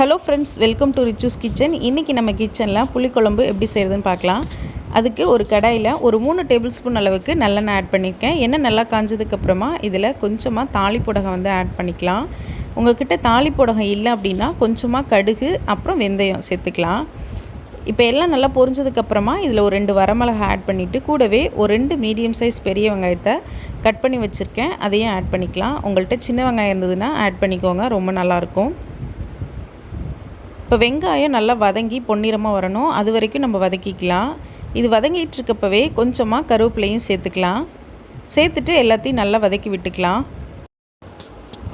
Hello friends, welcome to Richu's kitchen. இன்றைக்கி நம்ம கிச்சனில் புளிக்குழம்பு எப்படி செய்கிறதுன்னு பார்க்கலாம். அதுக்கு ஒரு கடாயில் ஒரு 3 டேபிள் ஸ்பூன் அளவுக்கு நல்லெண்ணெய் ஆட் பண்ணியிருக்கேன். எண்ணெய் நல்லா காஞ்சதுக்கப்புறமா இதில் கொஞ்சமாக தாளிப்புடகம் வந்து ஆட் பண்ணிக்கலாம். உங்கள்கிட்ட தாளிப்புடகம் இல்லை அப்படின்னா கொஞ்சமாக கடுகு அப்புறம் வெந்தயம் சேர்த்துக்கலாம். இப்போ எல்லாம் நல்லா பொரிஞ்சதுக்கப்புறமா இதில் ஒரு 2 வரமிளகா ஆட் பண்ணிவிட்டு கூடவே ஒரு 2 மீடியம் சைஸ் பெரிய வெங்காயத்தை கட் பண்ணி வச்சுருக்கேன், அதையும் ஆட் பண்ணிக்கலாம். உங்கள்கிட்ட சின்ன வெங்காயம் இருந்ததுன்னா ஆட் பண்ணிக்கோங்க, ரொம்ப நல்லாயிருக்கும். இப்போ வெங்காயம் நல்லா வதங்கி பொன்னிறமாக வரணும், அது வரைக்கும் நம்ம வதக்கிக்கலாம். இது வதங்கிட்டுருக்கப்பவே கொஞ்சமாக கருவேப்பிலையும் சேர்த்துக்கலாம். சேர்த்துட்டு எல்லாத்தையும் நல்லா வதக்கி விட்டுக்கலாம்.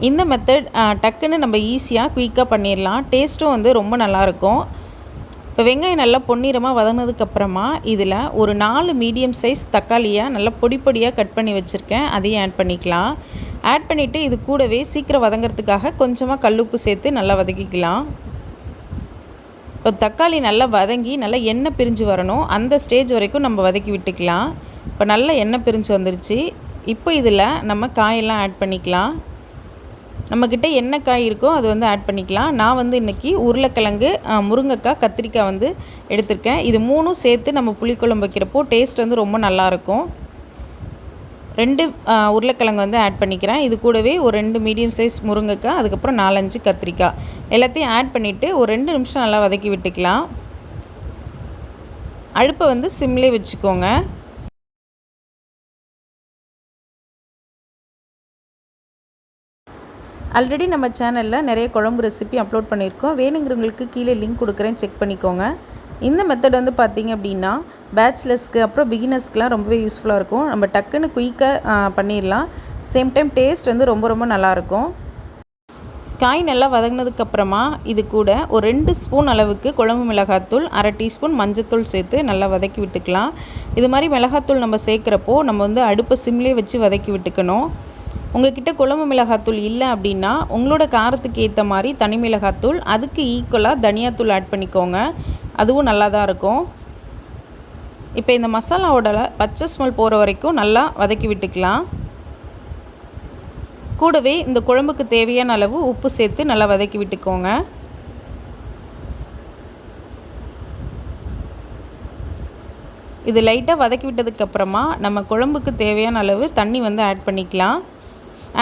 இந்த மெத்தட் டக்குன்னு நம்ம ஈஸியாக குயிக்காக பண்ணிடலாம். டேஸ்ட்டும் வந்து ரொம்ப நல்லாயிருக்கும். இப்போ வெங்காயம் நல்லா பொன்னிறமாக வதங்கினதுக்கப்புறமா இதில் ஒரு 4 மீடியம் சைஸ் தக்காளியாக நல்லா பொடி பொடியாக கட் பண்ணி வச்சுருக்கேன், அதையும் ஆட் பண்ணிக்கலாம். ஆட் பண்ணிவிட்டு இது கூடவே சீக்கிரம் வதங்கிறதுக்காக கொஞ்சமாக கல்லுப்பு சேர்த்து நல்லா வதக்கிக்கலாம். இப்போ தக்காளி நல்லா வதங்கி நல்லா எண்ணெய் பிரிஞ்சு வரணும், அந்த ஸ்டேஜ் வரைக்கும் நம்ம வதக்கி விட்டுக்கலாம். இப்போ நல்லா எண்ணெய் பிரிஞ்சு வந்துருச்சு. இப்போ இதில் நம்ம காயெல்லாம் ஆட் பண்ணிக்கலாம். நம்மக்கிட்ட என்ன காய் இருக்கோ அது வந்து ஆட் பண்ணிக்கலாம். நான் வந்து இன்றைக்கி உருளைக்கிழங்கு, முருங்கைக்காய், கத்திரிக்காய் வந்து எடுத்திருக்கேன். இது 3ம் சேர்த்து நம்ம புளிக்குழம்பு வைக்கிறப்போ டேஸ்ட் வந்து ரொம்ப நல்லாயிருக்கும். 2 உருளைக்கிழங்கு வந்து ஆட் பண்ணிக்கிறேன். இது கூடவே ஒரு 2 மீடியம் சைஸ் முருங்கைக்காய், அதுக்கப்புறம் 4-5 கத்திரிக்காய் எல்லாத்தையும் ஆட் பண்ணிவிட்டு ஒரு 2 நிமிஷம் நல்லா வதக்கி விட்டுக்கலாம். அடுப்பை வந்து சிம்லே வச்சுக்கோங்க. ஆல்ரெடி நம்ம சேனலில் நிறைய குழம்பு ரெசிபி அப்லோட் பண்ணியிருக்கோம். வேணுங்கிறவங்களுக்கு கீழே லிங்க் கொடுக்குறேன், செக் பண்ணிக்கோங்க. இந்த மெத்தட் வந்து பார்த்திங்க அப்படின்னா பேச்சுலர்ஸ்க்கு அப்புறம் பிகினர்ஸ்க்குலாம் ரொம்பவே யூஸ்ஃபுல்லாக இருக்கும். நம்ம டக்குன்னு குயிக்காக பண்ணிடலாம். சேம் டைம் டேஸ்ட் வந்து ரொம்ப ரொம்ப நல்லாயிருக்கும். காய் நல்லா வதங்கினதுக்கப்புறமா இது கூட ஒரு 2 ஸ்பூன் அளவுக்கு குழம்பு மிளகாத்தூள், 1/2 டீஸ்பூன் மஞ்சத்தூள் சேர்த்து நல்லா வதக்கி விட்டுக்கலாம். இது மாதிரி மிளகாத்தூள் நம்ம சேர்க்குறப்போ நம்ம வந்து அடுப்பை சிம்லேயே வச்சு வதக்கி விட்டுக்கணும். உங்கள்கிட்ட குழம்பு மிளகாத்தூள் இல்லை அப்படின்னா உங்களோட காரத்துக்கு ஏற்ற மாதிரி தனி மிளகாத்தூள், அதுக்கு ஈக்குவலாக தனியாத்தூள் ஆட் பண்ணிக்கோங்க, அதுவும் நல்லா தான் இருக்கும். இப்போ இந்த மசாலாவோட பச்சை ஸ்மெல் போகிற வரைக்கும் நல்லா வதக்கி விட்டுக்கலாம். கூடவே இந்த குழம்புக்கு தேவையான அளவு உப்பு சேர்த்து நல்லா வதக்கி விட்டுக்கோங்க. இது லைட்டாக வதக்கி விட்டதுக்கப்புறமா நம்ம குழம்புக்கு தேவையான அளவு தண்ணி வந்து ஆட் பண்ணிக்கலாம்.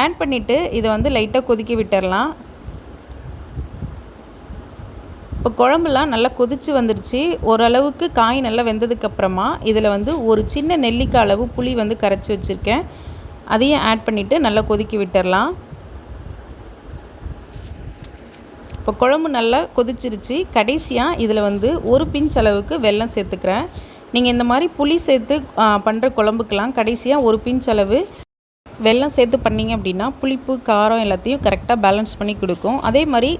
ஆட் பண்ணிவிட்டு இதை வந்து லைட்டாக கொதிக்க விட்டுடலாம். இப்போ குழம்புலாம் நல்லா கொதித்து வந்துடுச்சு. ஓரளவுக்கு காய் நல்லா வெந்ததுக்கப்புறமா இதில் வந்து ஒரு சின்ன நெல்லிக்காய் அளவு புளி வந்து கரைச்சி வச்சுருக்கேன், அதையும் ஆட் பண்ணிவிட்டு நல்லா கொதிக்க விட்டுடலாம். இப்போ குழம்பு நல்லா கொதிச்சிருச்சு. கடைசியாக இதில் வந்து ஒரு பிஞ்ச் அளவுக்கு வெல்லம் சேர்த்துக்கிறேன். நீங்கள் இந்த மாதிரி புளி சேர்த்து பண்ணுற குழம்புக்கெலாம் கடைசியாக ஒரு பிஞ்ச் அளவு வெல்லம் சேர்த்து பண்ணிங்க அப்படின்னா புளிப்பு காரம் எல்லாத்தையும் கரெக்டாக பேலன்ஸ் பண்ணி கொடுக்கும். அதே மாதிரி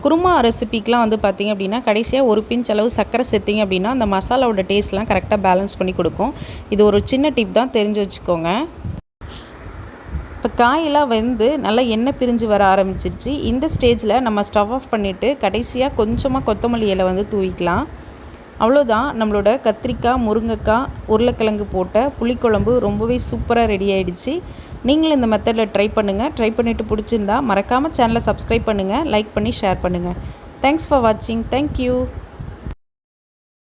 குருமா ரெசிபிக்கெலாம் வந்து பார்த்திங்க அப்படின்னா கடைசியாக ஒரு பிஞ்ச் அளவு சர்க்கரை சேர்த்திங்க அப்படின்னா அந்த மசாலாவோட டேஸ்ட்லாம் கரெக்டாக பேலன்ஸ் பண்ணி கொடுக்கும். இது ஒரு சின்ன டிப் தான், தெரிஞ்சு வச்சுக்கோங்க. இப்போ காயெல்லாம் வெந்து நல்லா எண்ணெய் பிரிஞ்சு வர ஆரம்பிச்சிருச்சு. இந்த ஸ்டேஜில் நம்ம ஸ்டவ் ஆஃப் பண்ணிவிட்டு கடைசியாக கொஞ்சமாக கொத்தமல்லி இலை வந்து தூவிக்கலாம். அவ்வளோதான், நம்மளோட கத்திரிக்காய், முருங்கைக்காய், உருளைக்கிழங்கு போட்ட புளிக்குழம்பு ரொம்பவே சூப்பராக ரெடி ஆகிடுச்சு. நீங்களும் இந்த மெத்தடில் ட்ரை பண்ணுங்கள். ட்ரை பண்ணிவிட்டு பிடிச்சிருந்தா மறக்காமல் சேனலை சப்ஸ்கிரைப் பண்ணுங்கள், லைக் பண்ணி ஷேர் பண்ணுங்கள். தேங்க்ஸ் ஃபார் வாட்சிங். தேங்க்யூ.